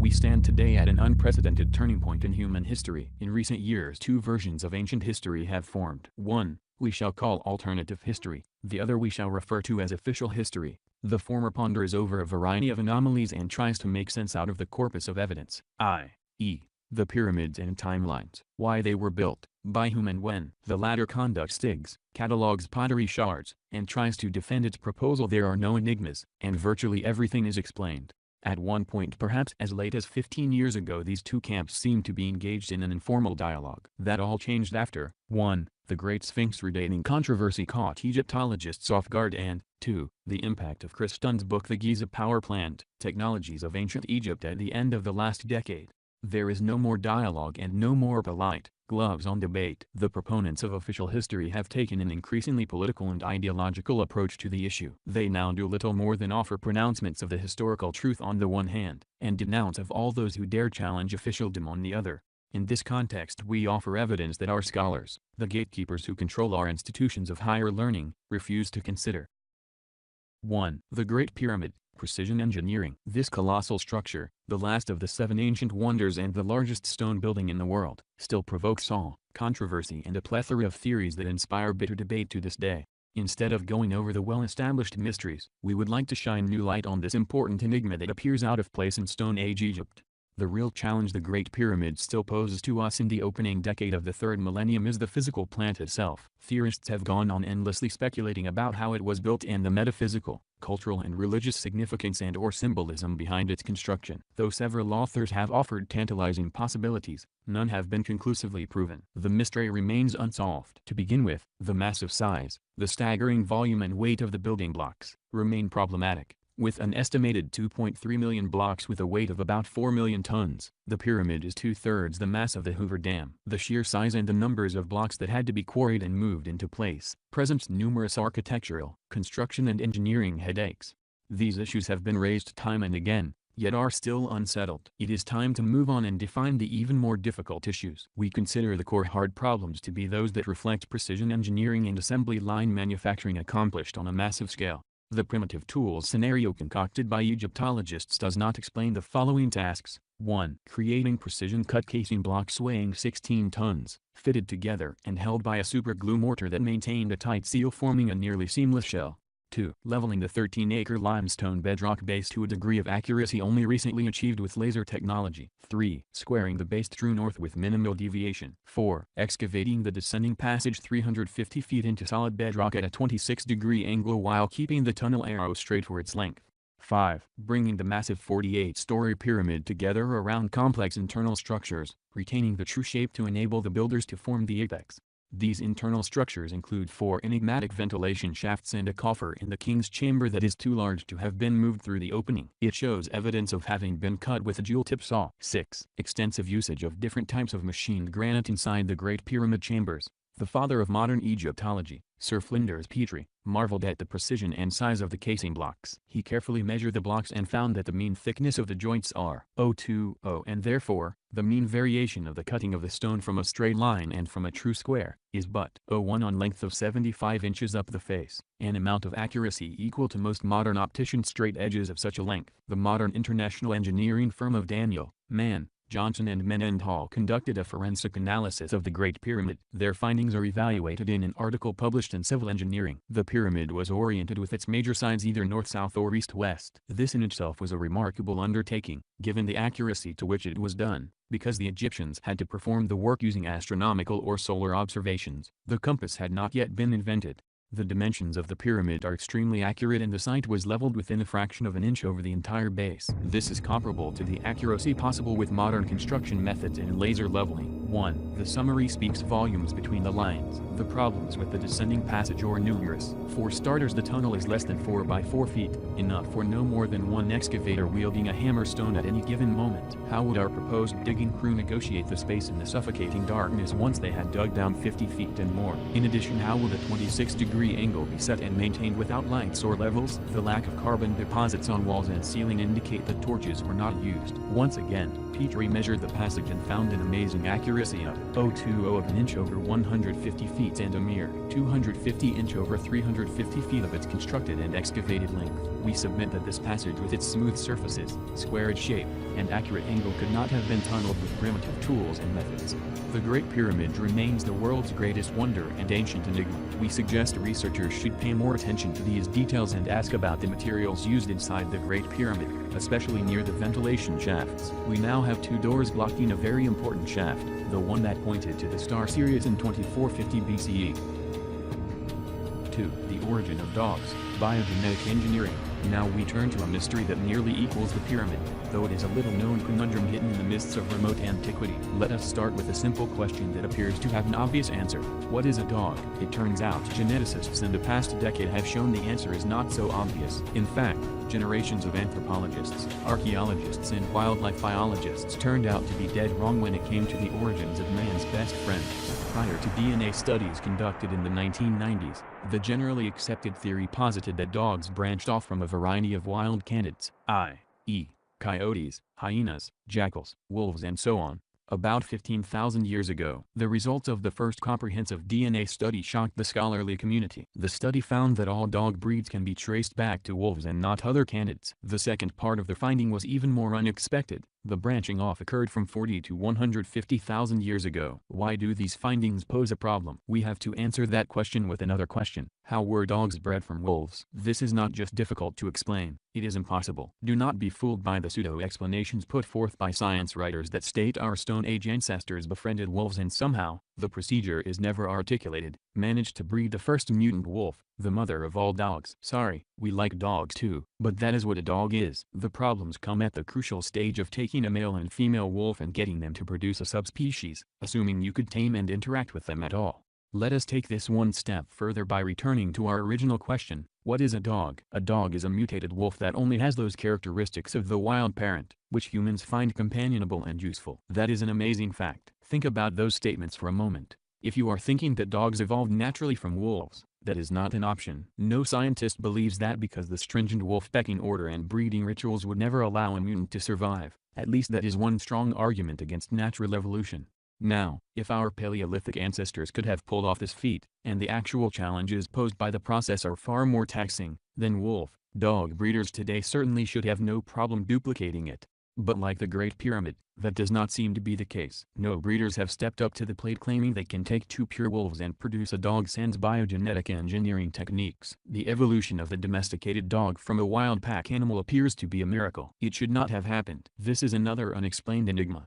We stand today at an unprecedented turning point in human history. In recent years, two versions of ancient history have formed. One, we shall call alternative history, the other we shall refer to as official history. The former ponders over a variety of anomalies and tries to make sense out of the corpus of evidence, i.e., the pyramids and timelines, why they were built, by whom and when. The latter conducts digs, catalogues pottery shards, and tries to defend its proposal there are no enigmas, and virtually everything is explained. At one point, perhaps as late as 15 years ago, these two camps seemed to be engaged in an informal dialogue. That all changed after 1. The Great Sphinx redating controversy caught Egyptologists off guard, and 2. The impact of Chris Dunn's book The Giza Power Plant, Technologies of Ancient Egypt at the end of the last decade. There is no more dialogue and no more polite, gloves-on debate. The proponents of official history have taken an increasingly political and ideological approach to the issue. They now do little more than offer pronouncements of the historical truth on the one hand, and denounce of all those who dare challenge officialdom on the other. In this context, we offer evidence that our scholars, the gatekeepers who control our institutions of higher learning, refuse to consider. 1. The Great Pyramid. Precision engineering. This colossal structure, the last of the 7 ancient wonders and the largest stone building in the world, still provokes awe, controversy and a plethora of theories that inspire bitter debate to this day. Instead of going over the well-established mysteries, we would like to shine new light on this important enigma that appears out of place in Stone Age Egypt. The real challenge the Great Pyramid still poses to us in the opening decade of the 3rd millennium is the physical plant itself. Theorists have gone on endlessly speculating about how it was built and the metaphysical, cultural and religious significance and or symbolism behind its construction. Though several authors have offered tantalizing possibilities, none have been conclusively proven. The mystery remains unsolved. To begin with, the massive size, the staggering volume and weight of the building blocks, remain problematic. With an estimated 2.3 million blocks with a weight of about 4 million tons, the pyramid is 2/3 the mass of the Hoover Dam. The sheer size and the numbers of blocks that had to be quarried and moved into place presents numerous architectural, construction and engineering headaches. These issues have been raised time and again, yet are still unsettled. It is time to move on and define the even more difficult issues. We consider the core hard problems to be those that reflect precision engineering and assembly line manufacturing accomplished on a massive scale. The primitive tools scenario concocted by Egyptologists does not explain the following tasks. 1. Creating precision-cut casing blocks weighing 16 tons, fitted together and held by a superglue mortar that maintained a tight seal forming a nearly seamless shell. 2. Leveling the 13-acre limestone bedrock base to a degree of accuracy only recently achieved with laser technology. 3. Squaring the base true north with minimal deviation. 4. Excavating the descending passage 350 feet into solid bedrock at a 26-degree angle while keeping the tunnel arrow straight for its length. 5. Bringing the massive 48-story pyramid together around complex internal structures, retaining the true shape to enable the builders to form the apex. These internal structures include 4 enigmatic ventilation shafts and a coffer in the king's chamber that is too large to have been moved through the opening. It shows evidence of having been cut with a dual-tip saw. 6. Extensive usage of different types of machined granite inside the Great Pyramid chambers. The father of modern Egyptology, Sir Flinders Petrie, marveled at the precision and size of the casing blocks. He carefully measured the blocks and found that the mean thickness of the joints are 0.20 and therefore, the mean variation of the cutting of the stone from a straight line and from a true square, is but 0.1 on length of 75 inches up the face, an amount of accuracy equal to most modern opticians' straight edges of such a length. The modern international engineering firm of Daniel, Mann, Johnson and Mendenhall conducted a forensic analysis of the Great Pyramid. Their findings are evaluated in an article published in Civil Engineering. The pyramid was oriented with its major sides either north-south or east-west. This in itself was a remarkable undertaking, given the accuracy to which it was done, because the Egyptians had to perform the work using astronomical or solar observations. The compass had not yet been invented. The dimensions of the pyramid are extremely accurate and the site was leveled within a fraction of an inch over the entire base. This is comparable to the accuracy possible with modern construction methods in laser leveling. 1. The summary speaks volumes between the lines. The problems with the descending passage are numerous. For starters, the tunnel is less than 4 by 4 feet, enough for no more than one excavator wielding a hammer stone at any given moment. How would our proposed digging crew negotiate the space in the suffocating darkness once they had dug down 50 feet and more? In addition, how will the 26-degree 90-degree angle be set and maintained without lights or levels? The lack of carbon deposits on walls and ceiling indicate that torches were not used. Once again, Petrie measured the passage and found an amazing accuracy of 0.20 of an inch over 150 feet and a mere 250 inch over 350 feet of its constructed and excavated length. We submit that this passage with its smooth surfaces, squared shape, and accurate angle could not have been tunneled with primitive tools and methods. The Great Pyramid remains the world's greatest wonder and ancient enigma. We suggest researchers should pay more attention to these details and ask about the materials used inside the Great Pyramid, especially near the ventilation shafts. We now have two doors blocking a very important shaft, the one that pointed to the star Sirius in 2450 BCE. 2. The origin of dogs, biogenetic engineering. Now we turn to a mystery that nearly equals the pyramid, though it is a little-known conundrum hidden in the mists of remote antiquity. Let us start with a simple question that appears to have an obvious answer. What is a dog? It turns out geneticists in the past decade have shown the answer is not so obvious. In fact, generations of anthropologists, archaeologists and wildlife biologists turned out to be dead wrong when it came to the origins of man's best friend. Prior to DNA studies conducted in the 1990s, the generally accepted theory posited that dogs branched off from a variety of wild canids, i.e., coyotes, hyenas, jackals, wolves and so on, about 15,000 years ago. The results of the first comprehensive DNA study shocked the scholarly community. The study found that all dog breeds can be traced back to wolves and not other canids. The second part of the finding was even more unexpected. The branching off occurred from 40 to 150,000 years ago. Why do these findings pose a problem? We have to answer that question with another question. How were dogs bred from wolves? This is not just difficult to explain, it is impossible. Do not be fooled by the pseudo-explanations put forth by science writers that state our Stone Age ancestors befriended wolves and somehow, the procedure is never articulated, managed to breed the first mutant wolf, the mother of all dogs. Sorry, we like dogs too, but that is what a dog is. The problems come at the crucial stage of taking a male and female wolf and getting them to produce a subspecies, assuming you could tame and interact with them at all. Let us take this one step further by returning to our original question, what is a dog? A dog is a mutated wolf that only has those characteristics of the wild parent, which humans find companionable and useful. That is an amazing fact. Think about those statements for a moment. If you are thinking that dogs evolved naturally from wolves, that is not an option. No scientist believes that because the stringent wolf pecking order and breeding rituals would never allow a mutant to survive. At least that is one strong argument against natural evolution. Now, if our Paleolithic ancestors could have pulled off this feat, and the actual challenges posed by the process are far more taxing, then wolf-dog breeders today certainly should have no problem duplicating it. But like the Great Pyramid, that does not seem to be the case. No breeders have stepped up to the plate claiming they can take two pure wolves and produce a dog sans biogenetic engineering techniques. The evolution of the domesticated dog from a wild pack animal appears to be a miracle. It should not have happened. This is another unexplained enigma.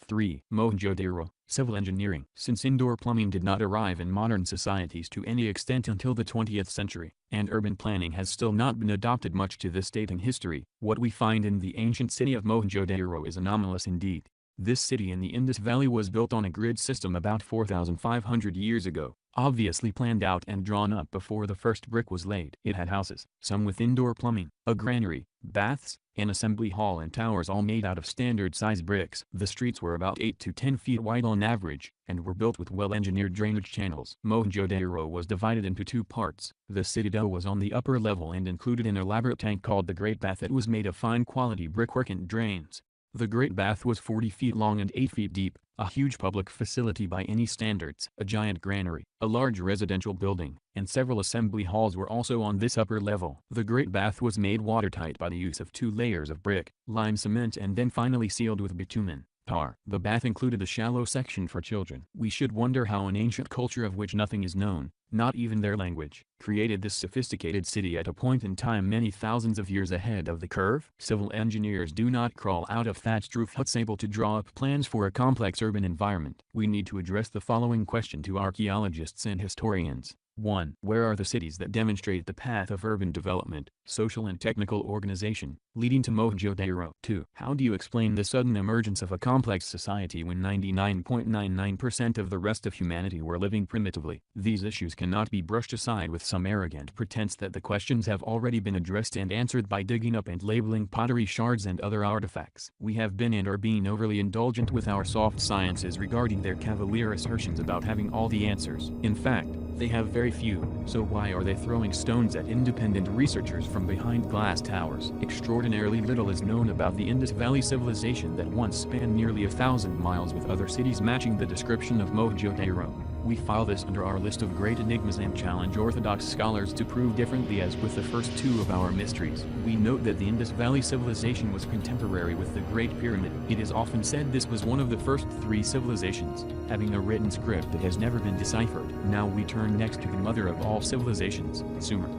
3. Mohenjo-daro, civil engineering. Since indoor plumbing did not arrive in modern societies to any extent until the 20th century, and urban planning has still not been adopted much to this date in history, what we find in the ancient city of Mohenjo-daro is anomalous indeed. This city in the Indus Valley was built on a grid system about 4,500 years ago, obviously planned out and drawn up before the first brick was laid. It had houses, some with indoor plumbing, a granary, baths, an assembly hall and towers all made out of standard-size bricks. The streets were about 8 to 10 feet wide on average, and were built with well-engineered drainage channels. Mohenjo-daro was divided into two parts. The citadel was on the upper level and included an elaborate tank called the Great Bath that was made of fine-quality brickwork and drains. The Great Bath was 40 feet long and 8 feet deep, a huge public facility by any standards. A giant granary, a large residential building, and several assembly halls were also on this upper level. The Great Bath was made watertight by the use of 2 layers of brick, lime cement and then finally sealed with bitumen. Tar. The bath included a shallow section for children. We should wonder how an ancient culture of which nothing is known, not even their language, created this sophisticated city at a point in time many thousands of years ahead of the curve. Civil engineers do not crawl out of thatched roof huts able to draw up plans for a complex urban environment. We need to address the following question to archaeologists and historians. 1. Where are the cities that demonstrate the path of urban development, social and technical organization, leading to Mohenjo-Daro? 2. How do you explain the sudden emergence of a complex society when 99.99% of the rest of humanity were living primitively? These issues cannot be brushed aside with some arrogant pretense that the questions have already been addressed and answered by digging up and labeling pottery shards and other artifacts. We have been and are being overly indulgent with our soft sciences regarding their cavalier assertions about having all the answers. In fact, they have very few, so why are they throwing stones at independent researchers from behind glass towers? Extraordinarily little is known about the Indus Valley civilization that once spanned nearly 1,000 miles, with other cities matching the description of Mohenjo-Daro. We file this under our list of great enigmas and challenge orthodox scholars to prove differently. As with the first two of our mysteries, we note that the Indus Valley civilization was contemporary with the Great Pyramid. It is often said this was one of the first three civilizations, having a written script that has never been deciphered. Now we turn next to the mother of all civilizations, Sumer.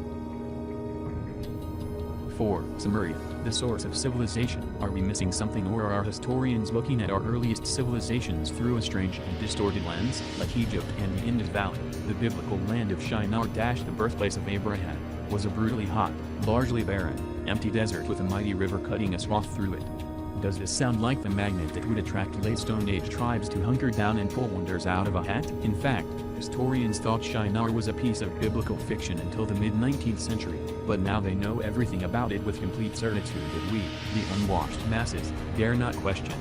4. Seborrhea, the source of civilization. Are we missing something, or are our historians looking at our earliest civilizations through a strange and distorted lens? Like Egypt and the Indus Valley, the biblical land of Shinar - the birthplace of Abraham, was a brutally hot, largely barren, empty desert with a mighty river cutting a swath through it. Does this sound like the magnet that would attract late Stone Age tribes to hunker down and pull wonders out of a hat? In fact, historians thought Shinar was a piece of biblical fiction until the mid-19th century, but now they know everything about it with complete certitude that we, the unwashed masses, dare not question.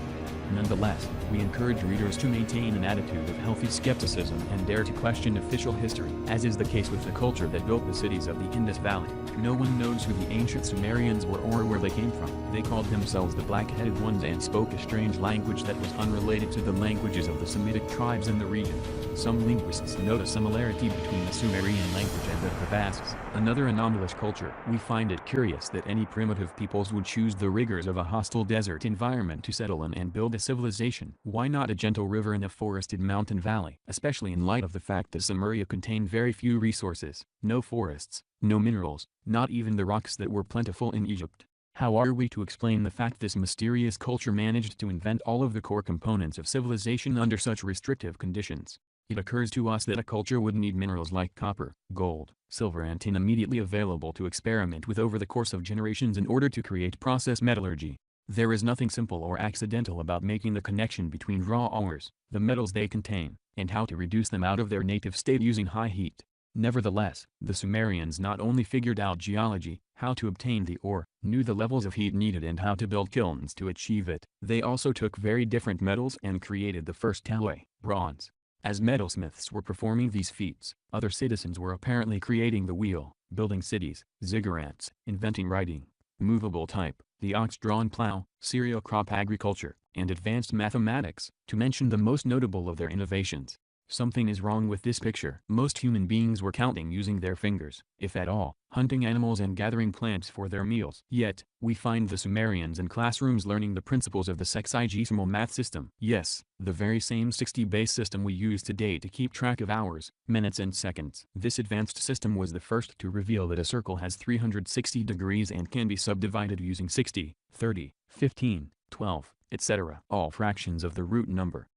Nonetheless, we encourage readers to maintain an attitude of healthy skepticism and dare to question official history, as is the case with the culture that built the cities of the Indus Valley. No one knows who the ancient Sumerians were or where they came from. They called themselves the Black-Headed Ones and spoke a strange language that was unrelated to the languages of the Semitic tribes in the region. Some linguists note a similarity between the Sumerian language and that of the Basques, another anomalous culture. We find it curious that any primitive peoples would choose the rigors of a hostile desert environment to settle in and build a civilization. Why not a gentle river in a forested mountain valley? Especially in light of the fact that Seborrhea contained very few resources, no forests, no minerals, not even the rocks that were plentiful in Egypt. How are we to explain the fact this mysterious culture managed to invent all of the core components of civilization under such restrictive conditions? It occurs to us that a culture would need minerals like copper, gold, silver and tin immediately available to experiment with over the course of generations in order to create process metallurgy. There is nothing simple or accidental about making the connection between raw ores, the metals they contain, and how to reduce them out of their native state using high heat. Nevertheless, the Sumerians not only figured out geology, how to obtain the ore, knew the levels of heat needed and how to build kilns to achieve it. They also took very different metals and created the first alloy, bronze. As metalsmiths were performing these feats, other citizens were apparently creating the wheel, building cities, ziggurats, inventing writing, movable type, the ox-drawn plow, cereal crop agriculture, and advanced mathematics, to mention the most notable of their innovations. Something is wrong with this picture. Most human beings were counting using their fingers, if at all, hunting animals and gathering plants for their meals. Yet, we find the Sumerians in classrooms learning the principles of the sexagesimal math system. Yes, the very same 60-base system we use today to keep track of hours, minutes and seconds. This advanced system was the first to reveal that a circle has 360 degrees and can be subdivided using 60, 30, 15, 12, etc. All fractions of the root number.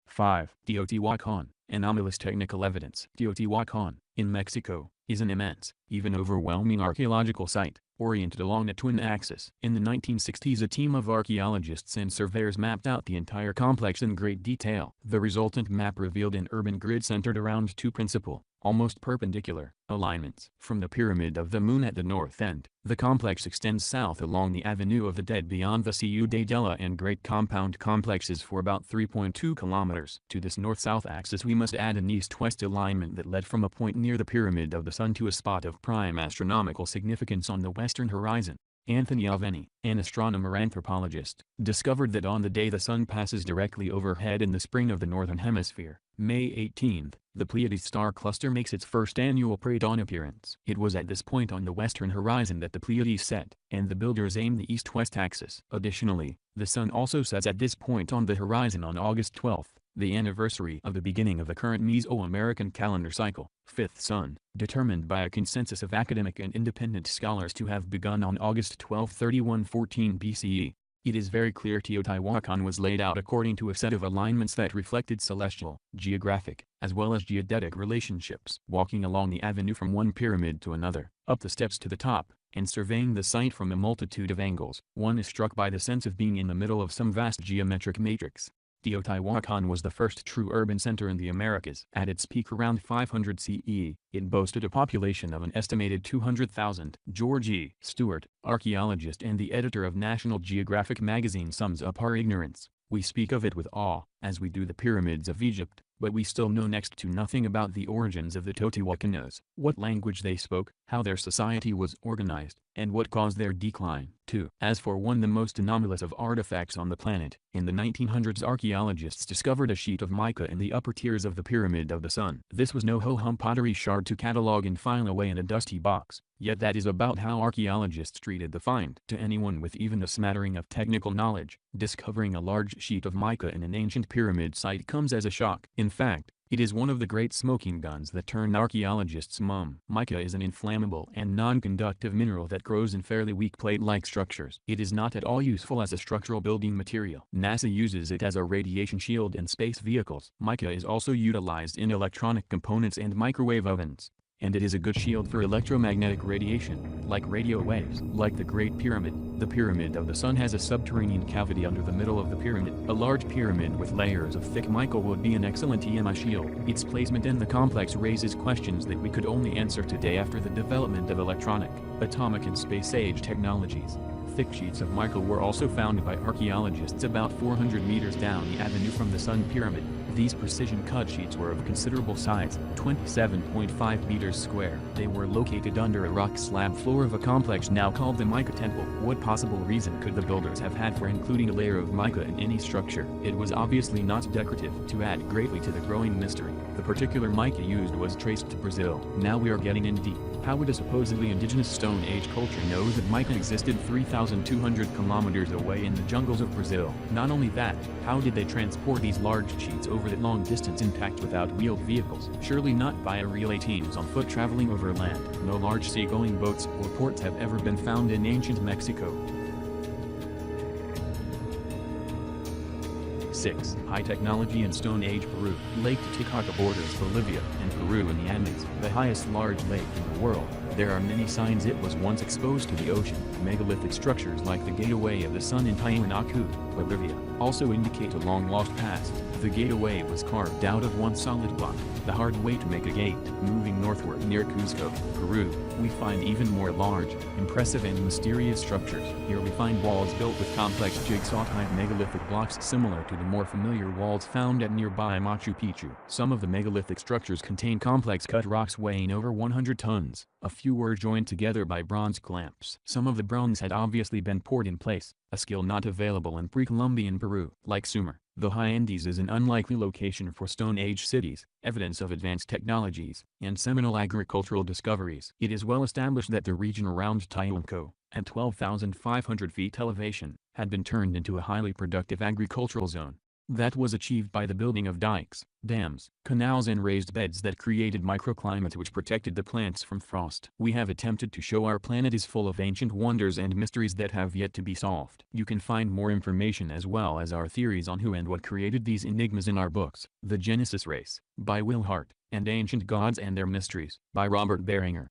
5. Teotihuacan, anomalous technical evidence. Teotihuacan, in Mexico, is an immense, even overwhelming archaeological site, oriented along a twin axis. In the 1960s, a team of archaeologists and surveyors mapped out the entire complex in great detail. The resultant map revealed an urban grid centered around two principal, almost perpendicular, alignments. From the Pyramid of the Moon at the north end, the complex extends south along the Avenue of the Dead beyond the Ciudadela and Great Compound complexes for about 3.2 kilometers. To this north-south axis we must add an east-west alignment that led from a point near the Pyramid of the Sun to a spot of prime astronomical significance on the western horizon. Anthony Aveni, an astronomer-anthropologist, discovered that on the day the Sun passes directly overhead in the spring of the Northern Hemisphere, May 18, the Pleiades star cluster makes its first annual pre-dawn appearance. It was at this point on the western horizon that the Pleiades set, and the builders aimed the east-west axis. Additionally, the Sun also sets at this point on the horizon on August 12, the anniversary of the beginning of the current Mesoamerican calendar cycle. Fifth Sun, determined by a consensus of academic and independent scholars to have begun on August 12, 3114 BCE, It is very clear Teotihuacan was laid out according to a set of alignments that reflected celestial, geographic, as well as geodetic relationships. Walking along the avenue from one pyramid to another, up the steps to the top, and surveying the site from a multitude of angles, one is struck by the sense of being in the middle of some vast geometric matrix. Teotihuacan was the first true urban center in the Americas. At its peak around 500 CE, it boasted a population of an estimated 200,000. George E. Stewart, archaeologist and the editor of National Geographic magazine, sums up our ignorance. We speak of it with awe, as we do the pyramids of Egypt, but we still know next to nothing about the origins of the Teotihuacanos, what language they spoke, how their society was organized, and what caused their decline. 2. As for one the most anomalous of artifacts on the planet, in the 1900s archaeologists discovered a sheet of mica in the upper tiers of the Pyramid of the Sun. This was no ho-hum pottery shard to catalog and file away in a dusty box, yet that is about how archaeologists treated the find. To anyone with even a smattering of technical knowledge, discovering a large sheet of mica in an ancient pyramid site comes as a shock. In fact, it is one of the great smoking guns that turn archaeologists mum. Mica is an inflammable and non-conductive mineral that grows in fairly weak plate-like structures. It is not at all useful as a structural building material. NASA uses it as a radiation shield in space vehicles. Mica is also utilized in electronic components and microwave ovens. And it is a good shield for electromagnetic radiation, like radio waves. Like the Great Pyramid, the Pyramid of the Sun has a subterranean cavity under the middle of the pyramid. A large pyramid with layers of thick mica would be an excellent EMI shield. Its placement in the complex raises questions that we could only answer today after the development of electronic, atomic and space-age technologies. Thick sheets of mica were also found by archaeologists about 400 meters down the avenue from the Sun Pyramid. These precision-cut sheets were of considerable size, 27.5 meters square. They were located under a rock slab floor of a complex now called the Mica Temple. What possible reason could the builders have had for including a layer of mica in any structure? It was obviously not decorative. To add greatly to the growing mystery, the particular mica used was traced to Brazil. Now we are getting in deep. How would a supposedly indigenous Stone Age culture know that mica existed 3,200 kilometers away in the jungles of Brazil? Not only that, how did they transport these large sheets over that long distance intact without wheeled vehicles? Surely not via relay teams on foot traveling over land. No large seagoing boats or ports have ever been found in ancient Mexico. 6. High technology in Stone Age Peru. Lake Titicaca borders Bolivia and Peru in the Andes, the highest large lake in the world. There are many signs it was once exposed to the ocean. Megalithic structures like the Gateway of the Sun in Tiwanaku, Bolivia, also indicate a long-lost past. The gateway was carved out of one solid block, the hard way to make a gate. Moving northward near Cuzco, Peru, we find even more large, impressive and mysterious structures. Here we find walls built with complex jigsaw-type megalithic blocks similar to the more familiar walls found at nearby Machu Picchu. Some of the megalithic structures contain complex cut rocks weighing over 100 tons. A few were joined together by bronze clamps. Some of the bronze had obviously been poured in place, a skill not available in pre-Columbian Peru. Like Sumer, the high Andes is an unlikely location for Stone Age cities, evidence of advanced technologies, and seminal agricultural discoveries. It is well established that the region around Tiwanaku, at 12,500 feet elevation, had been turned into a highly productive agricultural zone. That was achieved by the building of dikes, dams, canals and raised beds that created microclimate which protected the plants from frost. We have attempted to show our planet is full of ancient wonders and mysteries that have yet to be solved. You can find more information as well as our theories on who and what created these enigmas in our books, The Genesis Race, by Will Hart, and Ancient Gods and Their Mysteries, by Robert Beringer.